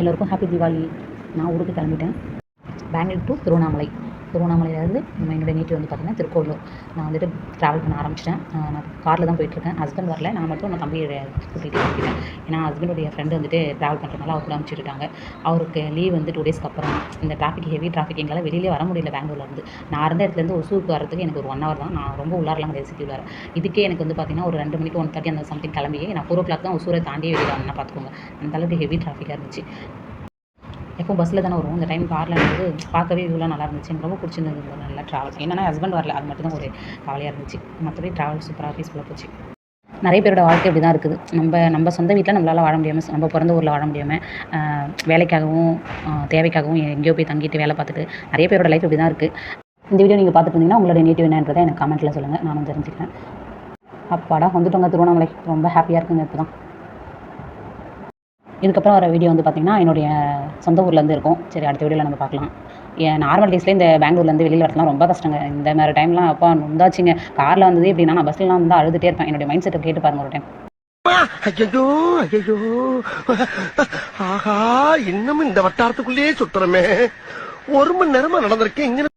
எல்லோருக்கும் ஹாப்பி தீபாவளி. நான் ஊருக்கு கிளம்பிட்டேன். பெங்களூர் டு திருவண்ணாமலை. திருவண்ணாமலையிலேருந்து என்னுடைய நேட்டிவ் வந்து பார்த்திங்கன்னா திருக்கோவிலூர். நான் வந்துட்டு ட்ராவல் பண்ண ஆரம்பிச்சிட்டேன். நான் காரில் தான் போயிட்டுருக்கேன். ஹஸ்பண்ட் வரல. நான் மட்டும் நான் தம்பியை கூட்டிகிட்டு போயிட்டேன். ஏன்னா ஹஸ்பண்டுடைய ஃப்ரெண்டு வந்துட்டு ட்ராவல் பண்ணுறதுனால அவர் கூட அனுப்பிச்சுட்டாங்க. அவருக்கு லீவ் வந்து 2 டேஸ்க்கு அப்புறம் இந்த ஹெவி டிராஃபிக் எங்களால் வெளியிலே வர முடியல பெங்களூர்லேருந்து. நான் இருந்த இடத்துலேருந்து ஒசூருக்கு வரதுக்கு எனக்கு ஒரு 1 ஹவர் தான். நான் ரொம்ப உள்ளாரலாம் கிடையாது சிட்டி உள்ளார. இதுக்கே எனக்கு வந்து பார்த்திங்கன்னா ஒரு 2 மணிக்கு 1:30 அந்த சம்திங் கிளம்பி நான் 4 o'clock தான் ஒசூரை தாண்டியே வெளியில் வரணும்னா பார்த்துக்கோங்க. அந்தளவுக்கு ஹெவி டிராஃபிக்காக இருந்துச்சு. எப்போ பஸ்ஸில் தானே வரும். இந்த டைம் காரில் வந்து பார்க்கவே இவ்வளோ நல்லா இருந்துச்சு. எனக்கு ரொம்ப பிடிச்சிருந்தது. நல்லா ட்ராவல். என்னன்னா ஹஸ்பண்ட் வரல, அது மட்டும் தான் ஒரு கவலையாக இருந்துச்சு. மற்றபடி ட்ராவல் சூப்பராக பீஸ்ஃபுல்லாக போச்சு. நிறைய பேரோட வாழ்க்கை இப்படி தான் இருக்குது. நம்ம சொந்த வீட்டில் நம்மளால் வாழ முடியாமல், நம்ம பிறந்த ஊரில் வாழ முடியாமல், வேலைக்காகவும் தேவைக்காகவும் எங்கேயோ போய் தங்கிட்டு வேலை பார்த்துட்டு நிறைய பேரோட லைஃப் இப்படி தான் இருக்குது. இந்த வீடியோ நீங்கள் பார்த்துட்டு இருந்தீங்கன்னா உங்களோட நேட்டிவ் என்னன்றதை எனக்கு கமெண்ட்டில் சொல்லுங்கள், நானும் தெரிஞ்சுக்கிறேன். அப்பாடா வந்துட்டோங்க திருவண்ணாமலை. ரொம்ப ஹாப்பியாக இருக்குங்க இப்போ தான். இதுக்கப்புறம் வர வீடியோ வந்து பார்த்திங்கன்னா என்னுடைய சொந்த ஊர்லேருந்து இருக்கும். சரி, அடுத்த வீடியோவில் நம்ம பார்க்கலாம். நார்மல் டேஸில் இந்த பெங்களூர்லேருந்து வெளியில் வரலாம் ரொம்ப கஷ்டங்க. இந்த மாதிரி டைம்லாம் அப்பா நொந்தாச்சுங்க. காரில் வந்தது எப்படின்னா நான் பஸ்லாம் வந்து அழுதுகிட்டே இருப்பேன். என்னுடைய மைண்ட் செட்டை கேட்டு பாருங்க ஒரு டைம். ஐயோ ஐயோ, ஆஹா இன்னும் இந்த வட்டாரத்துக்குள்ளேயே சுத்துறமே. 1 மணி நேரமா நடந்திருக்கேன்.